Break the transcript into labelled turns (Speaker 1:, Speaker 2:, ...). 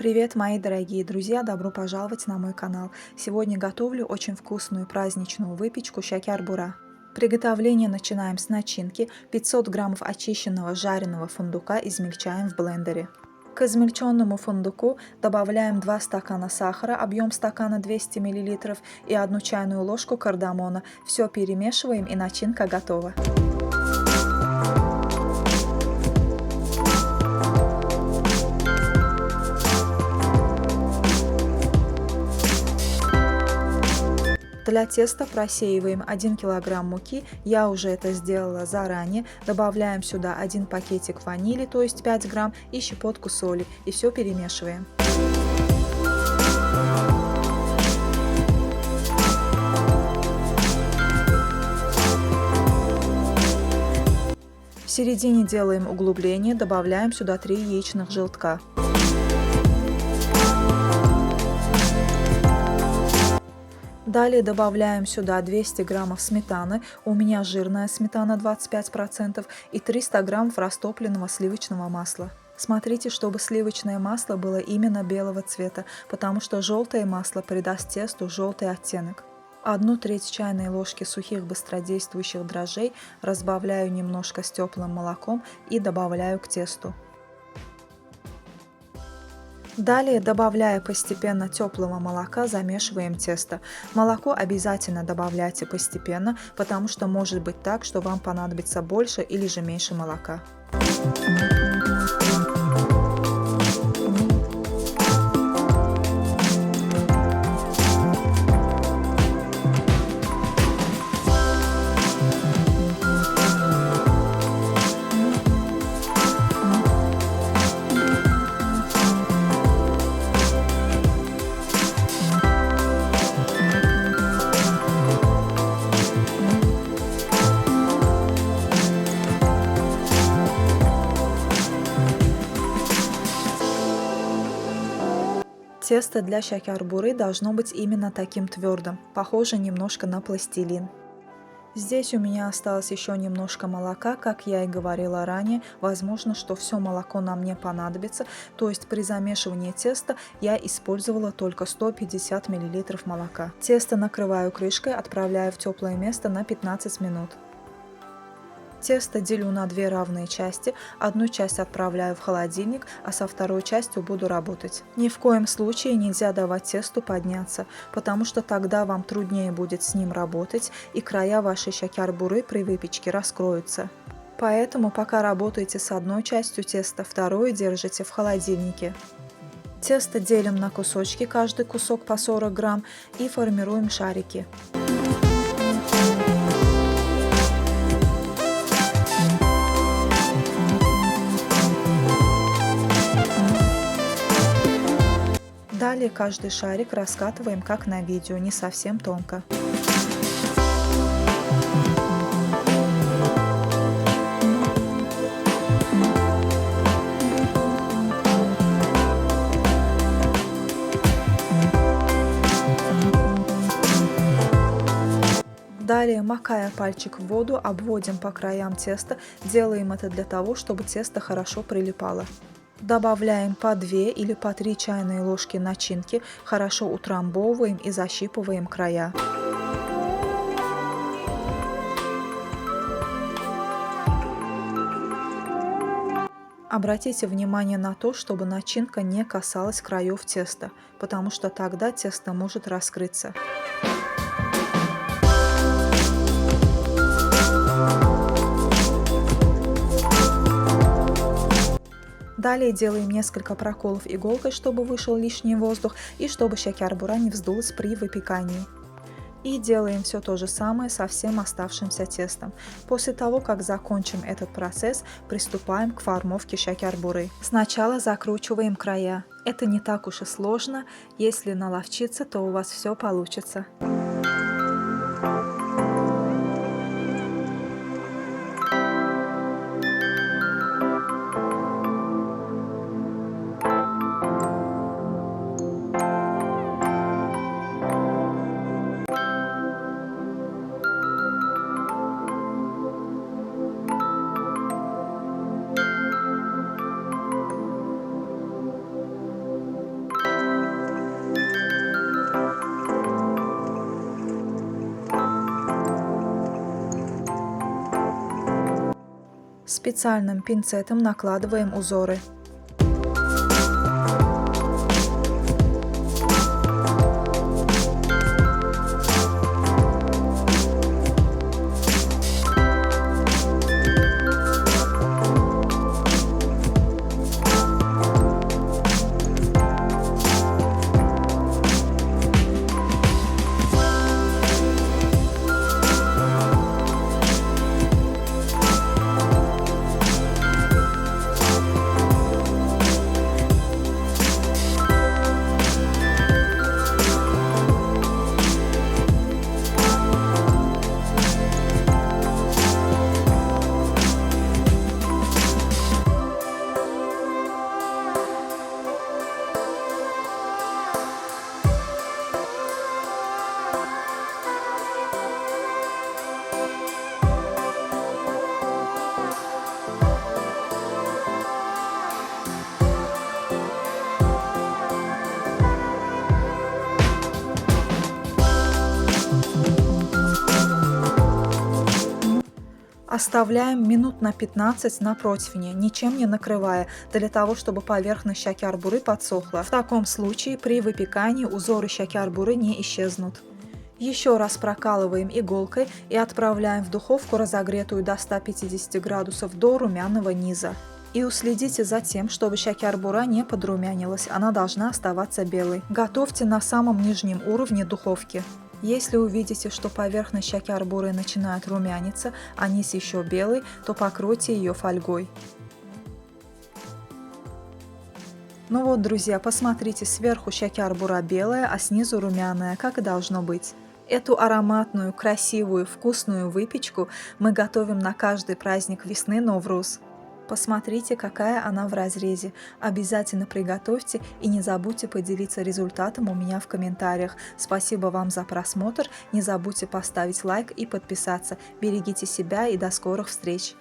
Speaker 1: Привет, мои дорогие друзья! Добро пожаловать на мой канал. Сегодня готовлю очень вкусную праздничную выпечку шакер-бура. Приготовление начинаем с начинки. 500 граммов очищенного жареного фундука измельчаем в блендере. К измельченному фундуку добавляем 2 стакана сахара, объем стакана 200 мл и 1 чайную ложку кардамона. Все перемешиваем и начинка готова. Для теста просеиваем 1 кг муки, я уже это сделала заранее. Добавляем сюда 1 пакетик ванили, то есть 5 грамм, и щепотку соли, и все перемешиваем. В середине делаем углубление, добавляем сюда 3 яичных желтка. Далее добавляем сюда 200 граммов сметаны, у меня жирная сметана 25%, и 300 граммов растопленного сливочного масла. Смотрите, чтобы сливочное масло было именно белого цвета, потому что желтое масло придаст тесту желтый оттенок. 1/3 чайной ложки сухих быстродействующих дрожжей разбавляю немножко с теплым молоком и добавляю к тесту. Далее, добавляя постепенно теплого молока, замешиваем тесто. Молоко обязательно добавляйте постепенно, потому что может быть так, что вам понадобится больше или же меньше молока. Тесто для шакер-буры должно быть именно таким твердым, похоже немножко на пластилин. Здесь у меня осталось еще немножко молока, как я и говорила ранее, возможно, что все молоко нам не понадобится, то есть при замешивании теста я использовала только 150 мл молока. Тесто накрываю крышкой, отправляю в теплое место на 15 минут. Тесто делю на 2 равные части, одну часть отправляю в холодильник, а со второй частью буду работать. Ни в коем случае нельзя давать тесту подняться, потому что тогда вам труднее будет с ним работать и края вашей шакер-буры при выпечке раскроются. Поэтому пока работаете с одной частью теста, вторую держите в холодильнике. Тесто делим на кусочки, каждый кусок по 40 грамм, и формируем шарики. Далее каждый шарик раскатываем как на видео, не совсем тонко. Далее, макая пальчик в воду, обводим по краям теста, делаем это для того, чтобы тесто хорошо прилипало. Добавляем по 2 или по 3 чайные ложки начинки, хорошо утрамбовываем и защипываем края. Обратите внимание на то, чтобы начинка не касалась краев теста, потому что тогда тесто может раскрыться. Далее делаем несколько проколов иголкой, чтобы вышел лишний воздух и чтобы шакер-бура не вздулась при выпекании. И делаем все то же самое со всем оставшимся тестом. После того, как закончим этот процесс, приступаем к формовке шакер-буры. Сначала закручиваем края. Это не так уж и сложно, если наловчиться, то у вас все получится. Специальным пинцетом накладываем узоры. Оставляем минут на 15 на противне, ничем не накрывая, для того, чтобы поверхность шакер-буры подсохла. В таком случае при выпекании узоры шакер-буры не исчезнут. Еще раз прокалываем иголкой и отправляем в духовку, разогретую до 150 градусов, до румяного низа. И уследите за тем, чтобы шакер-бура не подрумянилась, она должна оставаться белой. Готовьте на самом нижнем уровне духовки. Если увидите, что поверхность шакер-буры начинает румяниться, а низ еще белый, то покройте ее фольгой. Ну вот, друзья, посмотрите, сверху шакер-бура белая, а снизу румяная, как и должно быть. Эту ароматную, красивую, вкусную выпечку мы готовим на каждый праздник весны Новруз. Посмотрите, какая она в разрезе. Обязательно приготовьте и не забудьте поделиться результатом у меня в комментариях. Спасибо вам за просмотр. Не забудьте поставить лайк и подписаться. Берегите себя и до скорых встреч!